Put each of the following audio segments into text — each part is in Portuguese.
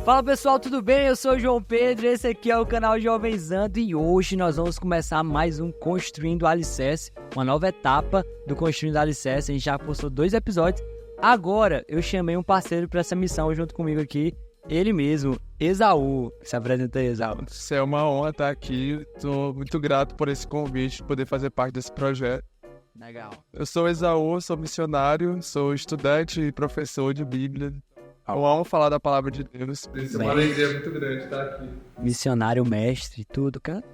Fala pessoal, tudo bem? Eu sou o João Pedro, esse aqui é o canal Jovenzando e hoje nós vamos começar mais um Construindo Alicerce, uma nova etapa do Construindo Alicerce. A gente já postou 2 episódios. Agora eu chamei um parceiro para essa missão junto comigo aqui, ele mesmo, Esaú. Se apresenta aí, Esaú. Isso é uma honra estar aqui, estou muito grato por esse convite, poder fazer parte desse projeto. Legal. Eu sou Esaú, sou missionário, sou estudante e professor de Bíblia. Eu amo falar da palavra de Deus, isso é uma alegria muito grande estar aqui. Missionário, mestre, tudo, cara.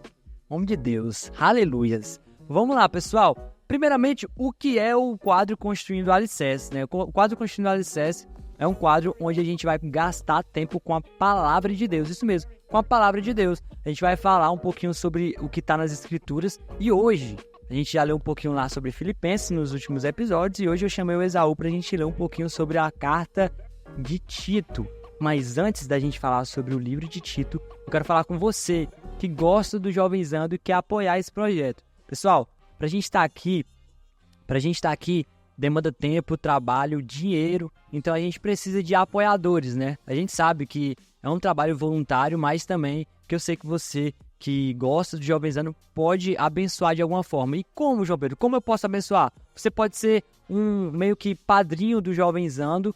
Homem de Deus, aleluias. Vamos lá, pessoal. Primeiramente, o que é o quadro Construindo Alicerce, né? O quadro Construindo Alicerce é um quadro onde a gente vai gastar tempo com a palavra de Deus, isso mesmo, com a palavra de Deus. A gente vai falar um pouquinho sobre o que está nas Escrituras e hoje a gente já leu um pouquinho lá sobre Filipenses nos últimos episódios e hoje eu chamei o Esaú para a gente ler um pouquinho sobre a carta de Tito. Mas antes da gente falar sobre o livro de Tito, eu quero falar com você que gosta do Jovenzando e quer apoiar esse projeto. Pessoal, pra gente estar aqui demanda tempo, trabalho, dinheiro, então a gente precisa de apoiadores, né? A gente sabe que é um trabalho voluntário, mas também que eu sei que você que gosta do Jovenzando pode abençoar de alguma forma. E como, João Pedro? Como eu posso abençoar? Você pode ser um meio que padrinho do Jovenzando,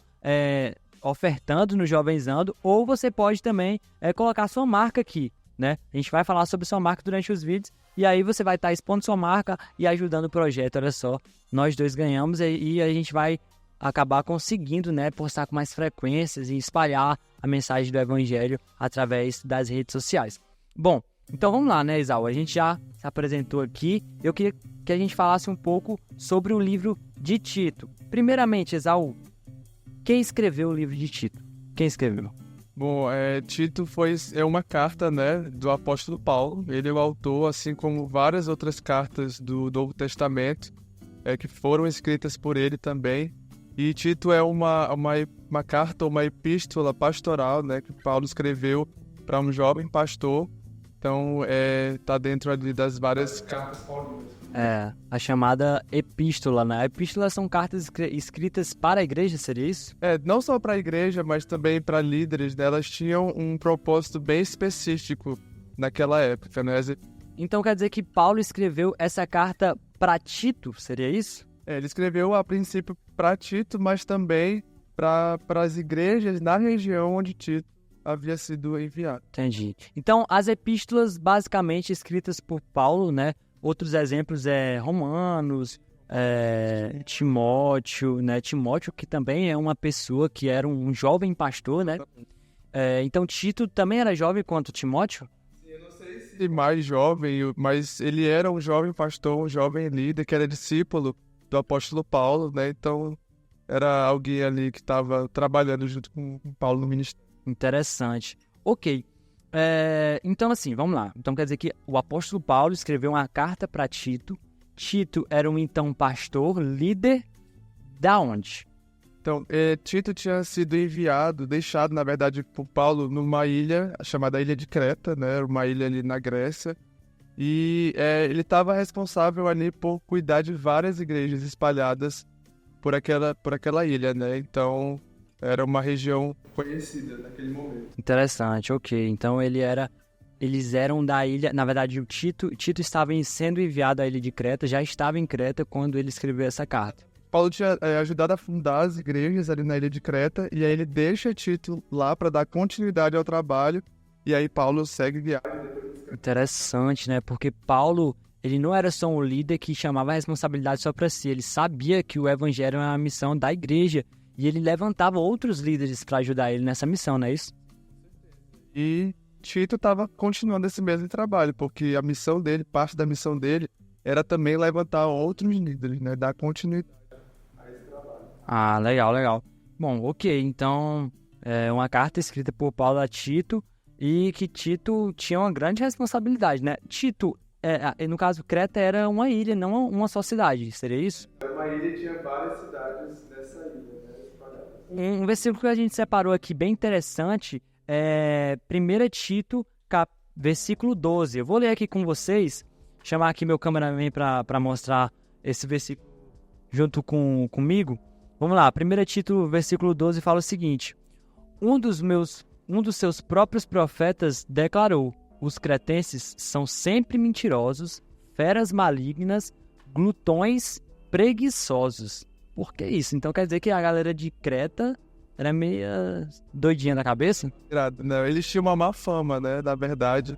ofertando no Jovenzando, ou você pode também colocar sua marca aqui, né? A gente vai falar sobre sua marca durante os vídeos e aí você vai estar expondo sua marca e ajudando o projeto. Olha só, nós dois ganhamos e a gente vai acabar conseguindo, né, postar com mais frequências e espalhar a mensagem do Evangelho através das redes sociais. Bom, então vamos lá, né, Esaú? A gente já se apresentou aqui. Eu queria que a gente falasse um pouco sobre o livro de Tito. Primeiramente, Esaú, quem escreveu o livro de Tito? Quem escreveu? Bom, Tito é uma carta, né, do apóstolo Paulo. Ele é o autor, assim como várias outras cartas do Novo Testamento, que foram escritas por ele também. E Tito é uma carta, uma epístola pastoral, né, que Paulo escreveu para um jovem pastor. Então, tá dentro ali das várias cartas paulinas. A chamada epístola, né? Epístolas são cartas escritas para a igreja, seria isso? Não só para a igreja, mas também para líderes, né? Elas tinham um propósito bem específico naquela época, né? Então quer dizer que Paulo escreveu essa carta para Tito, seria isso? Ele escreveu a princípio para Tito, mas também para as igrejas na região onde Tito havia sido enviado. Entendi. Então, as epístolas basicamente escritas por Paulo, né? Outros exemplos Romanos, Timóteo, né? Timóteo, que também é uma pessoa que era um jovem pastor, né? Então, Tito também era jovem quanto Timóteo? Eu não sei se mais jovem, mas ele era um jovem pastor, um jovem líder, que era discípulo do apóstolo Paulo, né? Então, era alguém ali que estava trabalhando junto com Paulo no ministério. Interessante. Ok. Então, assim, vamos lá. Então, quer dizer que o apóstolo Paulo escreveu uma carta para Tito. Tito era um, então, pastor, líder da onde? Então, Tito tinha sido deixado, na verdade, por Paulo numa ilha chamada Ilha de Creta, né? Uma ilha ali na Grécia. E ele estava responsável ali por cuidar de várias igrejas espalhadas por aquela ilha, né? Então, era uma região conhecida naquele momento. Interessante, ok. Então eles eram da ilha. Na verdade, o Tito estava sendo enviado à ilha de Creta, já estava em Creta quando ele escreveu essa carta. Paulo tinha ajudado a fundar as igrejas ali na ilha de Creta, e aí ele deixa Tito lá para dar continuidade ao trabalho, e aí Paulo segue viagem. Interessante, né? Porque Paulo, ele não era só um líder que chamava a responsabilidade só para si, ele sabia que o evangelho é uma missão da igreja. E ele levantava outros líderes para ajudar ele nessa missão, não é isso? E Tito estava continuando esse mesmo trabalho, porque a missão dele, parte da missão dele, era também levantar outros líderes, né? Dar continuidade a esse trabalho. Ah, legal, legal. Bom, ok. Então, uma carta escrita por Paulo a Tito e que Tito tinha uma grande responsabilidade, né? Tito, no caso, Creta era uma ilha, não uma só cidade, seria isso? Era uma ilha e tinha várias cidades nessa ilha. Um versículo que a gente separou aqui bem interessante é 1 Tito, versículo 12. Eu vou ler aqui com vocês, chamar aqui meu cameraman para mostrar esse versículo junto comigo. Vamos lá, 1 Tito, versículo 12 fala o seguinte: um dos meus um dos seus próprios profetas declarou: os cretenses são sempre mentirosos, feras malignas, glutões preguiçosos. Por que isso? Então quer dizer que a galera de Creta era meio doidinha da cabeça? Não, eles tinham uma má fama, né? Na verdade,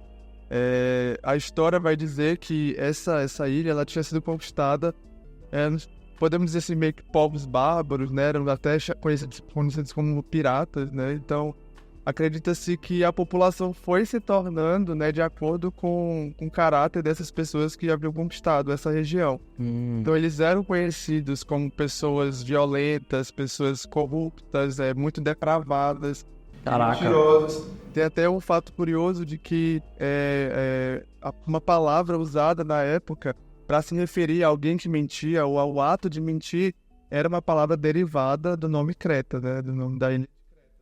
a história vai dizer que essa ilha ela tinha sido conquistada, podemos dizer assim, meio que povos bárbaros, né? Eram até conhecidos como piratas, né? Então, acredita-se que a população foi se tornando, né, de acordo com o caráter dessas pessoas que haviam conquistado essa região. Então, eles eram conhecidos como pessoas violentas, pessoas corruptas, muito depravadas, mentirosas. Tem até um fato curioso de que uma palavra usada na época para se referir a alguém que mentia ou ao ato de mentir era uma palavra derivada do nome Creta, né, do nome da ilha.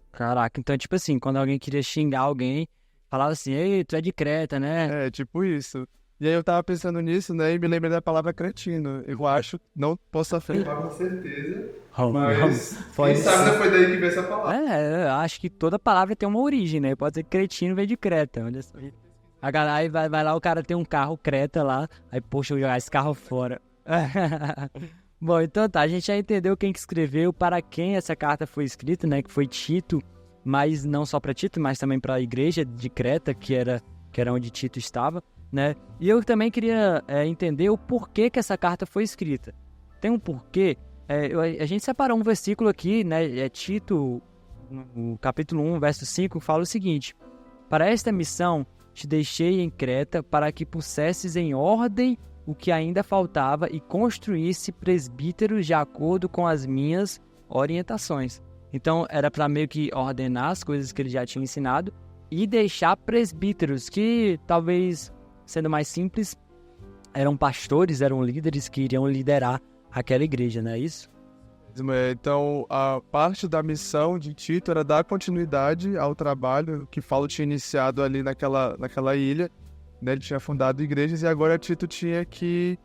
Caraca, então tipo assim, quando alguém queria xingar alguém, falava assim: ei, tu é de Creta, né? Tipo isso. E aí eu tava pensando nisso, né, e me lembrei da palavra cretino. Eu acho, não posso afirmar com certeza, mas quem sabe não foi daí que veio essa palavra. Eu acho que toda palavra tem uma origem, né? Pode ser que cretino veio de Creta, olha só. A galera aí vai lá, o cara tem um carro Creta lá, aí poxa, eu vou jogar esse carro fora. Bom, então tá, a gente já entendeu quem que escreveu, para quem essa carta foi escrita, né, que foi Tito, mas não só para Tito, mas também para a igreja de Creta, que era onde Tito estava, né, e eu também queria entender o porquê que essa carta foi escrita. Tem um porquê, a gente separou um versículo aqui, né, Tito, no capítulo 1, verso 5, fala o seguinte: para esta missão te deixei em Creta, para que pusesses em ordem o que ainda faltava e construísse presbíteros de acordo com as minhas orientações. Então, era para meio que ordenar as coisas que ele já tinha ensinado e deixar presbíteros, que talvez, sendo mais simples, eram pastores, eram líderes que iriam liderar aquela igreja, não é isso? Então, a parte da missão de Tito era dar continuidade ao trabalho que Paulo tinha iniciado ali naquela ilha, né? Ele tinha fundado igrejas e agora Tito tinha que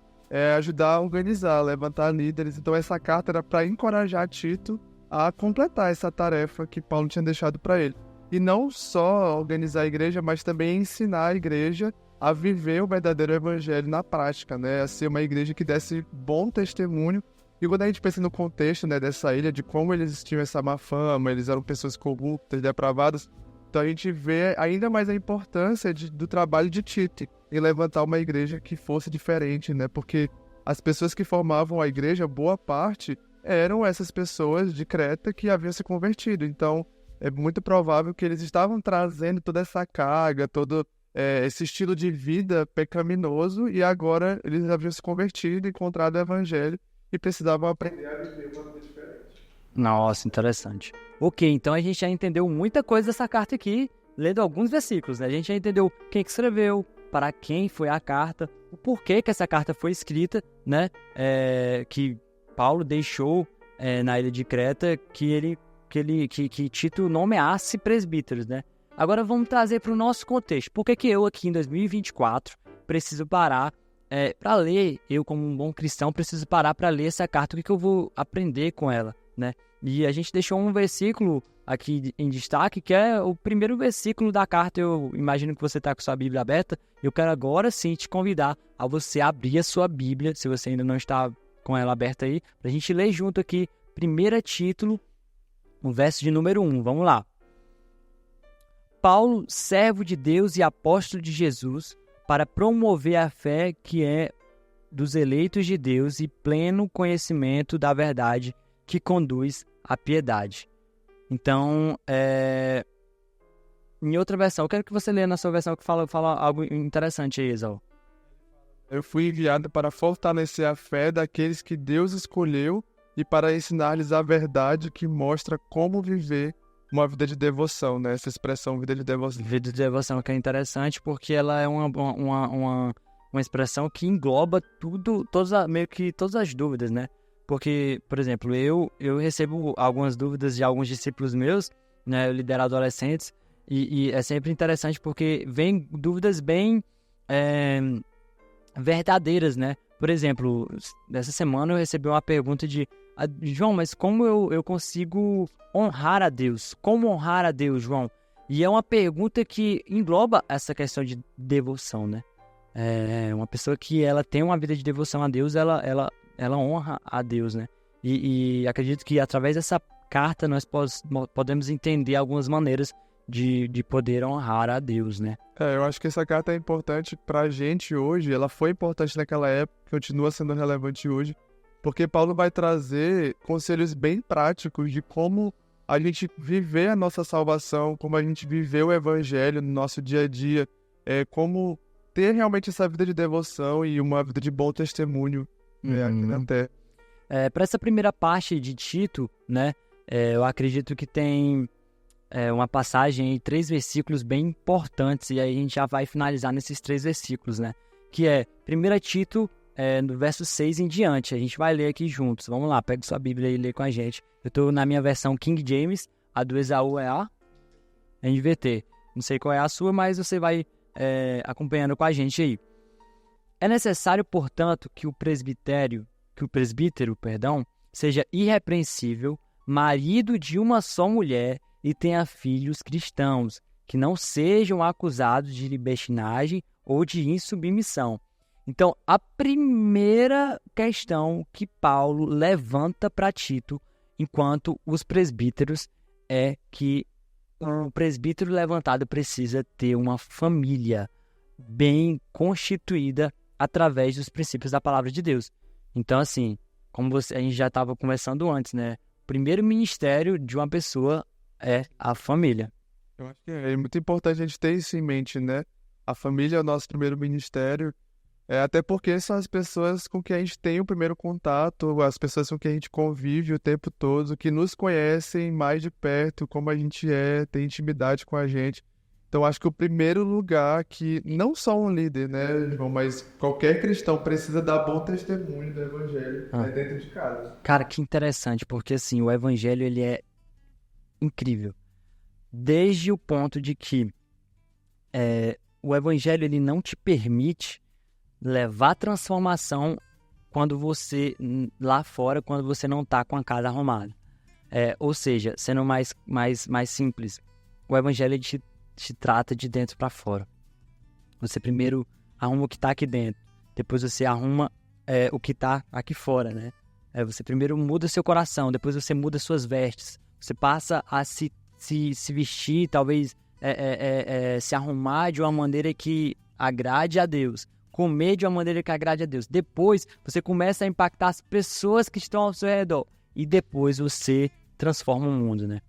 ajudar a organizar, levantar líderes. Então essa carta era para encorajar Tito a completar essa tarefa que Paulo tinha deixado para ele. E não só organizar a igreja, mas também ensinar a igreja a viver o verdadeiro evangelho na prática, né? A ser uma igreja que desse bom testemunho. E quando a gente pensa no contexto, né, dessa ilha, de como eles tinham essa má fama, eles eram pessoas corruptas, depravadas, então a gente vê ainda mais a importância do trabalho de Tito em levantar uma igreja que fosse diferente, né? Porque as pessoas que formavam a igreja, boa parte, eram essas pessoas de Creta que haviam se convertido. Então é muito provável que eles estavam trazendo toda essa carga, todo esse estilo de vida pecaminoso, e agora eles haviam se convertido, encontrado o evangelho e precisavam aprender a viver uma vida diferente. Nossa, interessante. Ok, então a gente já entendeu muita coisa dessa carta aqui, lendo alguns versículos, né? A gente já entendeu quem que escreveu, para quem foi a carta, o porquê que essa carta foi escrita, né? Que Paulo deixou na ilha de Creta que Tito nomeasse presbíteros, né? Agora vamos trazer para o nosso contexto. Por que eu aqui em 2024 preciso parar para ler, eu como um bom cristão preciso parar para ler essa carta, o que eu vou aprender com ela, né? E a gente deixou um versículo aqui em destaque, que é o primeiro versículo da carta. Eu imagino que você está com sua Bíblia aberta. Eu quero agora sim te convidar a você abrir a sua Bíblia, se você ainda não está com ela aberta aí, para a gente ler junto aqui, 1 Título, o verso de número 1. Vamos lá. Paulo, servo de Deus e apóstolo de Jesus, para promover a fé que é dos eleitos de Deus e pleno conhecimento da verdade que conduz à piedade. Então, em outra versão, eu quero que você leia na sua versão que fala algo interessante aí, Exau. Eu fui enviado para fortalecer a fé daqueles que Deus escolheu e para ensinar-lhes a verdade que mostra como viver uma vida de devoção, né? Essa expressão, vida de devoção. Vida de devoção, que é interessante porque ela é uma expressão que engloba tudo, meio que todas as dúvidas, né? Porque, por exemplo, eu recebo algumas dúvidas de alguns discípulos meus, né? Eu lidero adolescentes, e é sempre interessante porque vem dúvidas bem verdadeiras, né? Por exemplo, nessa semana eu recebi uma pergunta de João, mas como eu consigo honrar a Deus? Como honrar a Deus, João? E é uma pergunta que engloba essa questão de devoção, né? Uma pessoa que ela tem uma vida de devoção a Deus, ela honra a Deus, né? E acredito que através dessa carta nós podemos entender algumas maneiras de poder honrar a Deus, né? Eu acho que essa carta é importante pra gente hoje, ela foi importante naquela época, continua sendo relevante hoje, porque Paulo vai trazer conselhos bem práticos de como a gente viver a nossa salvação, como a gente viver o evangelho no nosso dia a dia, como ter realmente essa vida de devoção e uma vida de bom testemunho aqui na Terra. Para essa primeira parte de Tito, né, eu acredito que tem uma passagem em 3 versículos bem importantes, e aí a gente já vai finalizar nesses 3 versículos, né? Que é 1 Tito, no verso 6 em diante. A gente vai ler aqui juntos. Vamos lá, pega sua Bíblia e lê com a gente. Eu estou na minha versão King James, a do Esaú é a NVT. Não sei qual é a sua, mas você vai acompanhando com a gente aí. É necessário, portanto, que o presbítero, seja irrepreensível, marido de uma só mulher e tenha filhos cristãos, que não sejam acusados de libertinagem ou de insubmissão. Então, a primeira questão que Paulo levanta para Tito, enquanto os presbíteros, é que o presbítero levantado precisa ter uma família bem constituída através dos princípios da palavra de Deus. Então, assim, como a gente já estava conversando antes, né? O primeiro ministério de uma pessoa é a família. Eu acho que é muito importante a gente ter isso em mente, né? A família é o nosso primeiro ministério, até porque são as pessoas com quem a gente tem o primeiro contato, as pessoas com quem a gente convive o tempo todo, que nos conhecem mais de perto, como a gente tem intimidade com a gente. Então, acho que o primeiro lugar que, não só um líder, né, João, mas qualquer cristão precisa dar bom testemunho do evangelho dentro de casa. Cara, que interessante, porque assim, o evangelho ele é incrível. Desde o ponto de que o evangelho ele não te permite levar transformação quando você, lá fora, quando você não está com a casa arrumada. Ou seja, sendo mais simples, o evangelho ele te trata de dentro para fora. Você primeiro arruma o que está aqui dentro, depois você arruma o que está aqui fora, né? Você primeiro muda seu coração, depois você muda suas vestes, você passa a se vestir, talvez se arrumar de uma maneira que agrade a Deus, comer de uma maneira que agrade a Deus. Depois você começa a impactar as pessoas que estão ao seu redor e depois você transforma o mundo, né?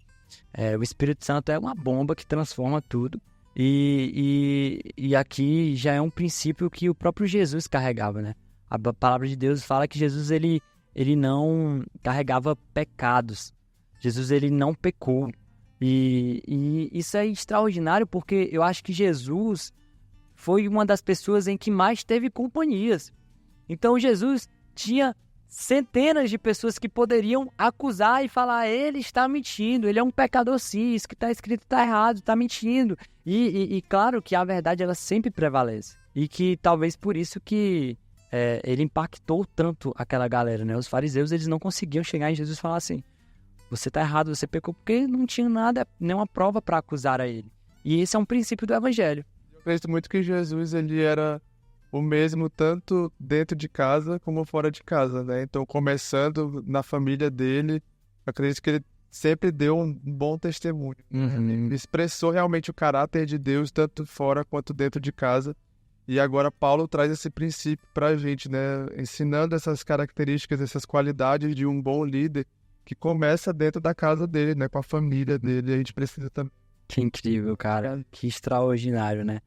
O Espírito Santo é uma bomba que transforma tudo e aqui já é um princípio que o próprio Jesus carregava, né? A palavra de Deus fala que Jesus ele não carregava pecados. Jesus ele não pecou. E isso é extraordinário porque eu acho que Jesus foi uma das pessoas em que mais teve companhias. Então Jesus tinha centenas de pessoas que poderiam acusar e falar: ele está mentindo, ele é um pecador sim, isso que está escrito está errado, está mentindo. E claro que a verdade ela sempre prevalece. E que talvez por isso que ele impactou tanto aquela galera, né? Os fariseus eles não conseguiam chegar em Jesus e falar assim: você está errado, você pecou, porque não tinha nada, nenhuma prova para acusar a ele. E esse é um princípio do evangelho. Eu acredito muito que Jesus ele era o mesmo tanto dentro de casa como fora de casa, né? Então, começando na família dele, acredito que ele sempre deu um bom testemunho. Ele expressou realmente o caráter de Deus tanto fora quanto dentro de casa. E agora Paulo traz esse princípio para a gente, né? Ensinando essas características, essas qualidades de um bom líder que começa dentro da casa dele, né? Com a família dele. E a gente precisa também. Que incrível, cara. Que extraordinário, né?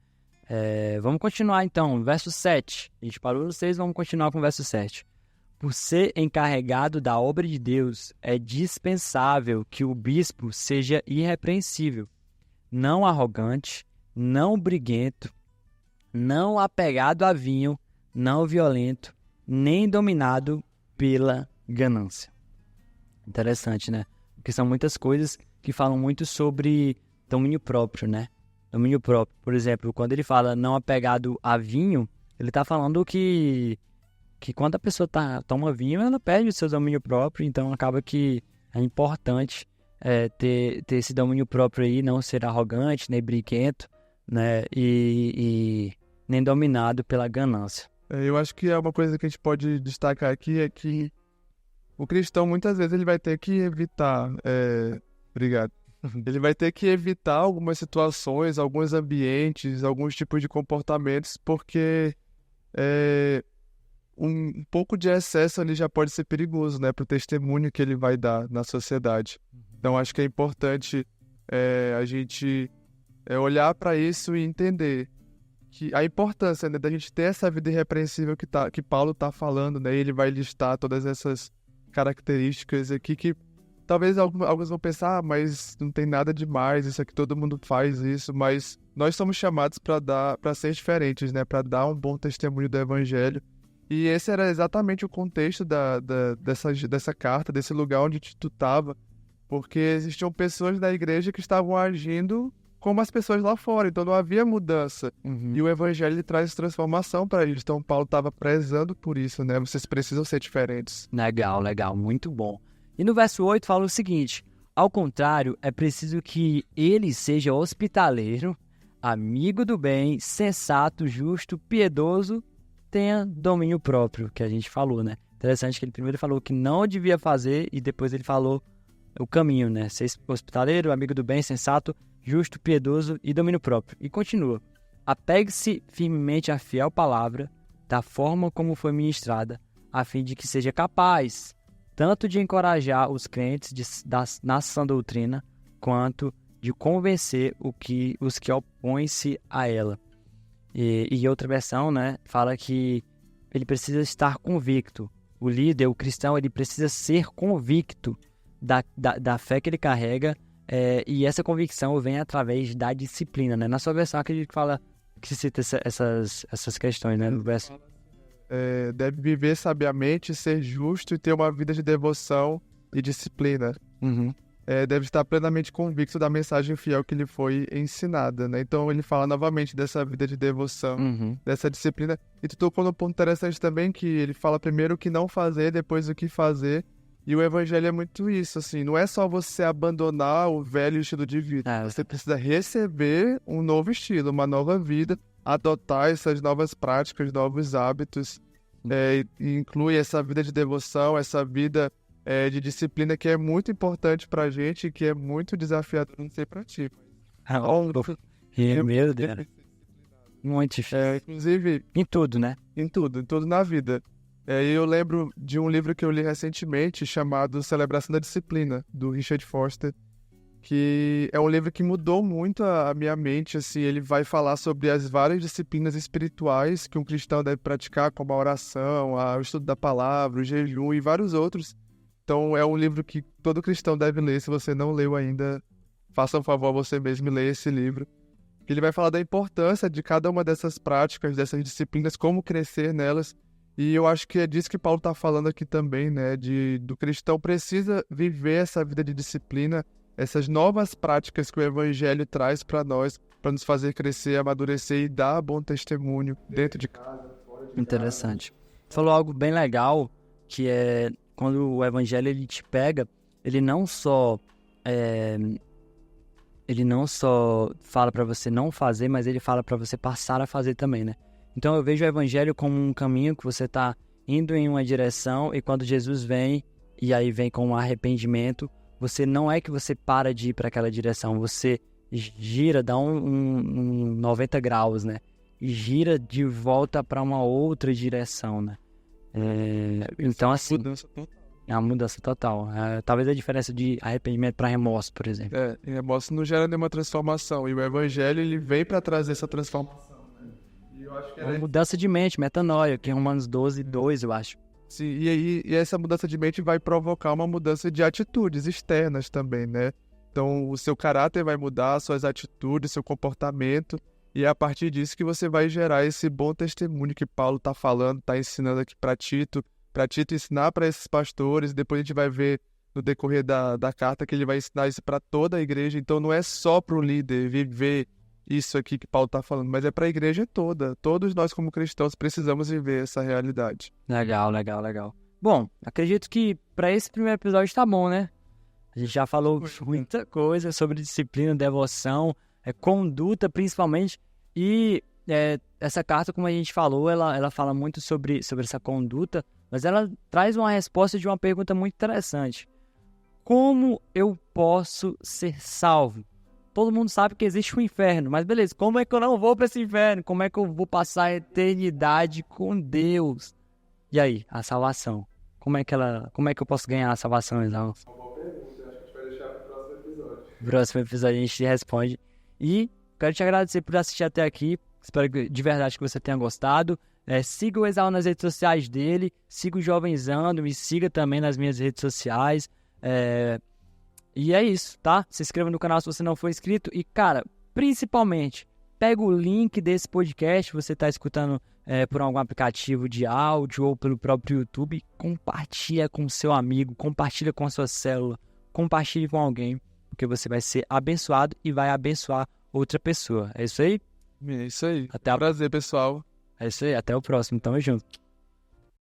Vamos continuar então, verso 7. A gente parou no 6, vamos continuar com o verso 7. Por ser encarregado da obra de Deus, é dispensável que o bispo seja irrepreensível, não arrogante, não briguento, não apegado a vinho, não violento, nem dominado pela ganância. Interessante, né? Porque são muitas coisas que falam muito sobre domínio próprio, né? Domínio próprio. Por exemplo, quando ele fala não apegado a vinho, ele está falando que quando a pessoa toma vinho, ela perde o seu domínio próprio, então acaba que é importante ter esse domínio próprio aí, não ser arrogante, nem brinquento, né? E nem dominado pela ganância. Eu acho que é uma coisa que a gente pode destacar aqui é que o cristão, muitas vezes, ele vai ter que evitar... Obrigado. Ele vai ter que evitar algumas situações, alguns ambientes, alguns tipos de comportamentos, porque um pouco de excesso ali já pode ser perigoso, né, para o testemunho que ele vai dar na sociedade. Então, acho que é importante a gente olhar para isso e entender que a importância, né, da gente ter essa vida irrepreensível que Paulo está falando, né, e ele vai listar todas essas características aqui que talvez alguns vão pensar, mas não tem nada demais, isso aqui todo mundo faz isso, mas nós somos chamados para ser diferentes, né, para dar um bom testemunho do evangelho. E esse era exatamente o contexto dessa carta, desse lugar onde Tito estava, porque existiam pessoas da igreja que estavam agindo como as pessoas lá fora, então não havia mudança. E o evangelho ele traz transformação para eles, então Paulo estava prezando por isso, né? Vocês precisam ser diferentes. Legal, muito bom. E no verso 8 fala o seguinte: ao contrário, é preciso que ele seja hospitaleiro, amigo do bem, sensato, justo, piedoso, tenha domínio próprio, que a gente falou, né? Interessante que ele primeiro falou que não devia fazer e depois ele falou o caminho, né? Ser hospitaleiro, amigo do bem, sensato, justo, piedoso e domínio próprio. E continua: apegue-se firmemente à fiel palavra, da forma como foi ministrada, a fim de que seja capaz tanto de encorajar os crentes na sã doutrina, quanto de convencer os que opõem-se a ela. E outra versão, né, fala que ele precisa estar convicto. O líder, o cristão, ele precisa ser convicto da fé que ele carrega, e essa convicção vem através da disciplina, né? Na sua versão, acredito que fala que cita essas questões, né, no verso. Deve viver sabiamente, ser justo e ter uma vida de devoção e disciplina. Deve estar plenamente convicto da mensagem fiel que lhe foi ensinada, né? Então ele fala novamente dessa vida de devoção, dessa disciplina. E tu tocou num ponto interessante também, que ele fala primeiro o que não fazer, depois o que fazer. E o evangelho é muito isso, assim, não é só você abandonar o velho estilo de vida. Você precisa receber um novo estilo, uma nova vida, adotar essas novas práticas, novos hábitos, e inclui essa vida de devoção, essa vida de disciplina que é muito importante pra gente e que é muito desafiador, não sei pra ti. Meu Deus. Muito difícil. Inclusive... Em tudo, né? Em tudo na vida. Eu lembro de um livro que eu li recentemente chamado Celebração da Disciplina, do Richard Foster, que é um livro que mudou muito a minha mente, assim. Ele vai falar sobre as várias disciplinas espirituais que um cristão deve praticar, como a oração, o estudo da palavra, o jejum e vários outros. Então é um livro que todo cristão deve ler. Se você não leu ainda, faça um favor a você mesmo e leia esse livro. Ele vai falar da importância de cada uma dessas práticas, dessas disciplinas, como crescer nelas. E eu acho que é disso que Paulo está falando aqui também, né? Do cristão precisa viver essa vida de disciplina, essas novas práticas que o evangelho traz para nós, para nos fazer crescer, amadurecer e dar bom testemunho dentro de casa, fora de casa. Interessante. Falou algo bem legal, que é quando o evangelho ele te pega, ele não só fala para você não fazer, mas ele fala para você passar a fazer também, né? Então eu vejo o evangelho como um caminho que você está indo em uma direção, e quando Jesus vem, e aí vem com um arrependimento, você não é que você para de ir para aquela direção, você gira, dá um 90 graus, né? E gira de volta para uma outra direção, né? Então, assim, é uma mudança total. Talvez a diferença de arrependimento para remorso, por exemplo. Remorso não gera nenhuma transformação, e o evangelho ele vem para trazer essa transformação, né? E eu acho que uma mudança de mente, metanoia, que é Romanos 12:2, eu acho. Sim, e essa mudança de mente vai provocar uma mudança de atitudes externas também, né? Então, o seu caráter vai mudar, suas atitudes, seu comportamento, e é a partir disso que você vai gerar esse bom testemunho que Paulo está falando, está ensinando aqui para Tito ensinar para esses pastores. Depois a gente vai ver no decorrer da carta que ele vai ensinar isso para toda a igreja. Então, não é só para o líder viver isso aqui que Paulo está falando, mas é para a igreja toda. Todos nós, como cristãos, precisamos viver essa realidade. Legal. Bom, acredito que para esse primeiro episódio tá bom, né? A gente já falou muita coisa sobre disciplina, devoção, conduta principalmente. E essa carta, como a gente falou, ela fala muito sobre essa conduta, mas ela traz uma resposta de uma pergunta muito interessante. Como eu posso ser salvo? Todo mundo sabe que existe um inferno, mas beleza, como é que eu não vou para esse inferno? Como é que eu vou passar a eternidade com Deus? E aí, a salvação? Como é que eu posso ganhar a salvação, Exaú? Uma boa pergunta, acho que a gente vai deixar para o próximo episódio. No próximo episódio a gente responde. E quero te agradecer por assistir até aqui. Espero de verdade que você tenha gostado. Siga o Exaú nas redes sociais dele, siga o Jovenzando, me siga também nas minhas redes sociais. E é isso, tá? Se inscreva no canal se você não for inscrito. E, cara, principalmente, pega o link desse podcast, você tá escutando por algum aplicativo de áudio ou pelo próprio YouTube, compartilha com seu amigo, compartilha com a sua célula, compartilhe com alguém, porque você vai ser abençoado e vai abençoar outra pessoa. É isso aí? É isso aí. Prazer, pessoal. É isso aí, até o próximo. Tamo junto.